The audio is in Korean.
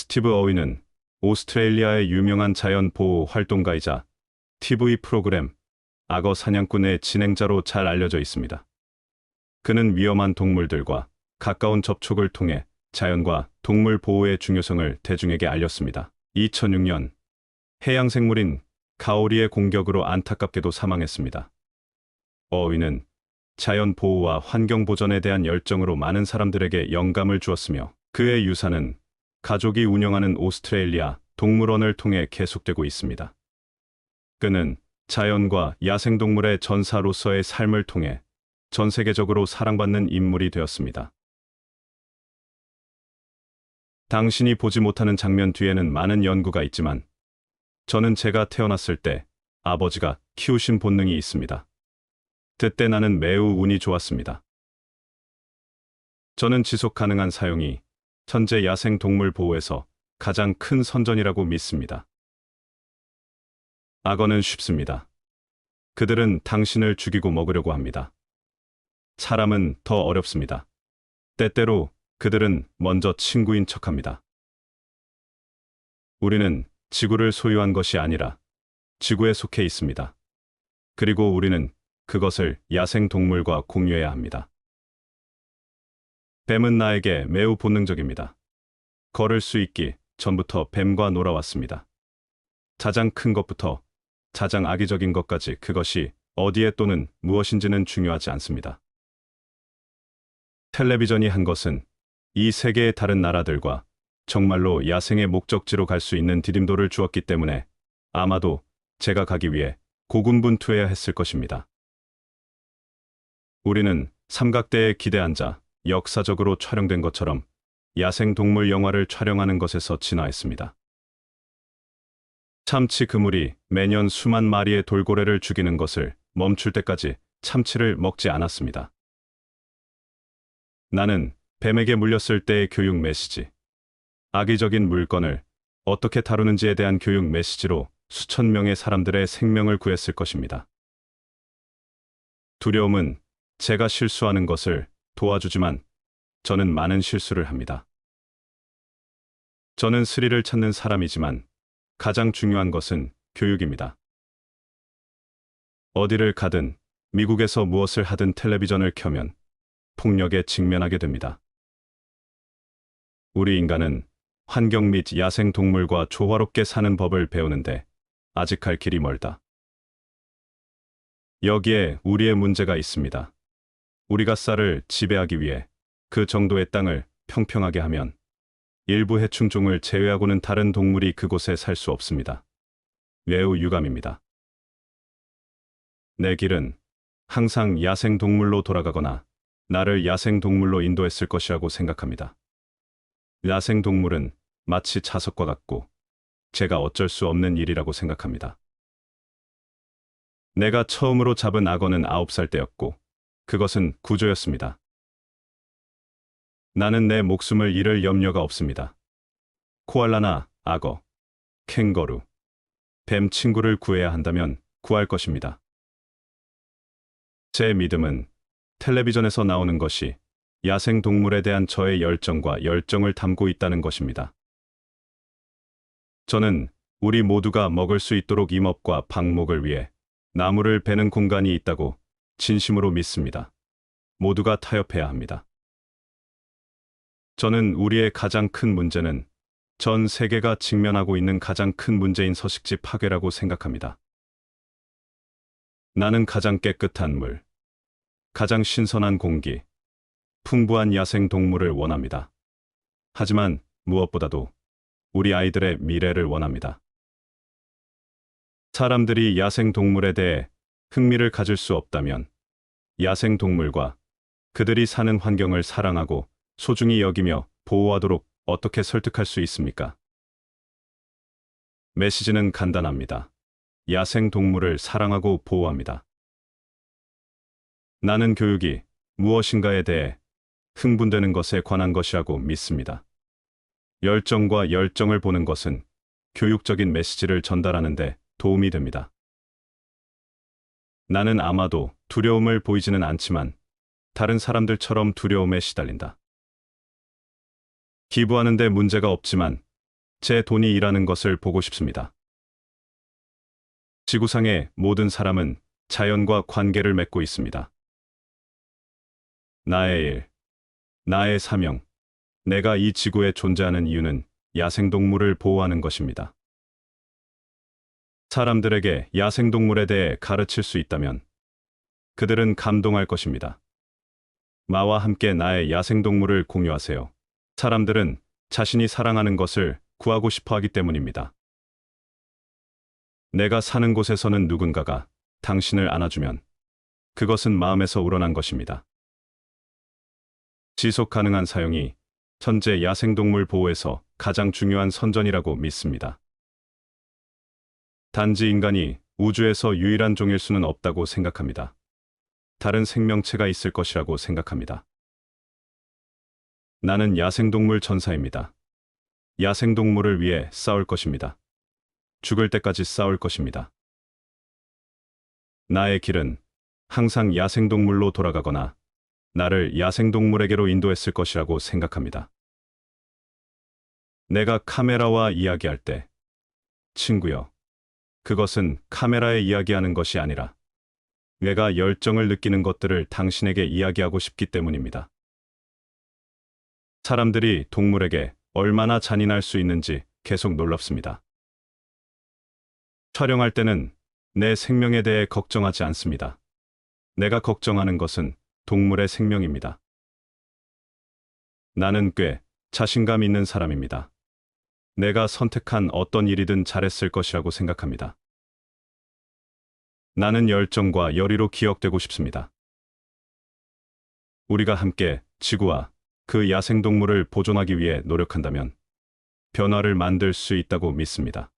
스티브 어윈은 오스트레일리아의 유명한 자연 보호 활동가이자 TV 프로그램 악어 사냥꾼의 진행자로 잘 알려져 있습니다. 그는 위험한 동물들과 가까운 접촉을 통해 자연과 동물 보호의 중요성을 대중에게 알렸습니다. 2006년 해양생물인 가오리의 공격으로 안타깝게도 사망했습니다. 어윈은 자연 보호와 환경 보전에 대한 열정으로 많은 사람들에게 영감을 주었으며 그의 유산은 가족이 운영하는 오스트레일리아 동물원을 통해 계속되고 있습니다. 그는 자연과 야생동물의 전사로서의 삶을 통해 전 세계적으로 사랑받는 인물이 되었습니다. 당신이 보지 못하는 장면 뒤에는 많은 연구가 있지만 저는 제가 태어났을 때 아버지가 키우신 본능이 있습니다. 그때 나는 매우 운이 좋았습니다. 저는 지속 가능한 사용이 현재 야생 동물 보호에서 가장 큰 선전이라고 믿습니다. 악어는 쉽습니다. 그들은 당신을 죽이고 먹으려고 합니다. 사람은 더 어렵습니다. 때때로 그들은 먼저 친구인 척합니다. 우리는 지구를 소유한 것이 아니라 지구에 속해 있습니다. 그리고 우리는 그것을 야생 동물과 공유해야 합니다. 뱀은 나에게 매우 본능적입니다. 걸을 수 있기 전부터 뱀과 놀아왔습니다. 가장 큰 것부터 가장 악의적인 것까지 그것이 어디에 또는 무엇인지는 중요하지 않습니다. 텔레비전이 한 것은 이 세계의 다른 나라들과 정말로 야생의 목적지로 갈 수 있는 디딤돌을 주었기 때문에 아마도 제가 가기 위해 고군분투해야 했을 것입니다. 우리는 삼각대에 기대 앉아 역사적으로 촬영된 것처럼 야생 동물 영화를 촬영하는 것에서 진화했습니다. 참치 그물이 매년 수만 마리의 돌고래를 죽이는 것을 멈출 때까지 참치를 먹지 않았습니다. 나는 뱀에게 물렸을 때의 교육 메시지, 악의적인 물건을 어떻게 다루는지에 대한 교육 메시지로 수천 명의 사람들의 생명을 구했을 것입니다. 두려움은 제가 실수하는 것을 도와주지만 저는 많은 실수를 합니다. 저는 스릴을 찾는 사람이지만 가장 중요한 것은 교육입니다. 어디를 가든 미국에서 무엇을 하든 텔레비전을 켜면 폭력에 직면하게 됩니다. 우리 인간은 환경 및 야생 동물과 조화롭게 사는 법을 배우는데 아직 갈 길이 멀다. 여기에 우리의 문제가 있습니다. 우리가 쌀을 지배하기 위해 그 정도의 땅을 평평하게 하면 일부 해충종을 제외하고는 다른 동물이 그곳에 살 수 없습니다. 매우 유감입니다. 내 길은 항상 야생 동물로 돌아가거나 나를 야생 동물로 인도했을 것이라고 생각합니다. 야생 동물은 마치 자석과 같고 제가 어쩔 수 없는 일이라고 생각합니다. 내가 처음으로 잡은 악어는 9살 때였고 그것은 구조였습니다. 나는 내 목숨을 잃을 염려가 없습니다. 코알라나 악어, 캥거루, 뱀 친구를 구해야 한다면 구할 것입니다. 제 믿음은 텔레비전에서 나오는 것이 야생 동물에 대한 저의 열정과 열정을 담고 있다는 것입니다. 저는 우리 모두가 먹을 수 있도록 임업과 방목을 위해 나무를 베는 공간이 있다고 진심으로 믿습니다. 모두가 타협해야 합니다. 저는 우리의 가장 큰 문제는 전 세계가 직면하고 있는 가장 큰 문제인 서식지 파괴라고 생각합니다. 나는 가장 깨끗한 물, 가장 신선한 공기, 풍부한 야생 동물을 원합니다. 하지만 무엇보다도 우리 아이들의 미래를 원합니다. 사람들이 야생 동물에 대해 흥미를 가질 수 없다면 야생 동물과 그들이 사는 환경을 사랑하고 소중히 여기며 보호하도록 어떻게 설득할 수 있습니까? 메시지는 간단합니다. 야생 동물을 사랑하고 보호합니다. 나는 교육이 무엇인가에 대해 흥분되는 것에 관한 것이라고 믿습니다. 열정과 열정을 보는 것은 교육적인 메시지를 전달하는 데 도움이 됩니다. 나는 아마도 두려움을 보이지는 않지만 다른 사람들처럼 두려움에 시달린다. 기부하는 데 문제가 없지만 제 돈이 일하는 것을 보고 싶습니다. 지구상의 모든 사람은 자연과 관계를 맺고 있습니다. 나의 일, 나의 사명, 내가 이 지구에 존재하는 이유는 야생동물을 보호하는 것입니다. 사람들에게 야생동물에 대해 가르칠 수 있다면 그들은 감동할 것입니다. 나와 함께 나의 야생동물을 공유하세요. 사람들은 자신이 사랑하는 것을 구하고 싶어 하기 때문입니다. 내가 사는 곳에서는 누군가가 당신을 안아주면 그것은 마음에서 우러난 것입니다. 지속 가능한 사용이 현재 야생동물 보호에서 가장 중요한 선전이라고 믿습니다. 단지 인간이 우주에서 유일한 종일 수는 없다고 생각합니다. 다른 생명체가 있을 것이라고 생각합니다. 나는 야생동물 전사입니다. 야생동물을 위해 싸울 것입니다. 죽을 때까지 싸울 것입니다. 나의 길은 항상 야생동물로 돌아가거나 나를 야생동물에게로 인도했을 것이라고 생각합니다. 내가 카메라와 이야기할 때, 친구여, 그것은 카메라에 이야기하는 것이 아니라 내가 열정을 느끼는 것들을 당신에게 이야기하고 싶기 때문입니다. 사람들이 동물에게 얼마나 잔인할 수 있는지 계속 놀랍습니다. 촬영할 때는 내 생명에 대해 걱정하지 않습니다. 내가 걱정하는 것은 동물의 생명입니다. 나는 꽤 자신감 있는 사람입니다. 내가 선택한 어떤 일이든 잘했을 것이라고 생각합니다. 나는 열정과 열의로 기억되고 싶습니다. 우리가 함께 지구와 그 야생동물을 보존하기 위해 노력한다면 변화를 만들 수 있다고 믿습니다.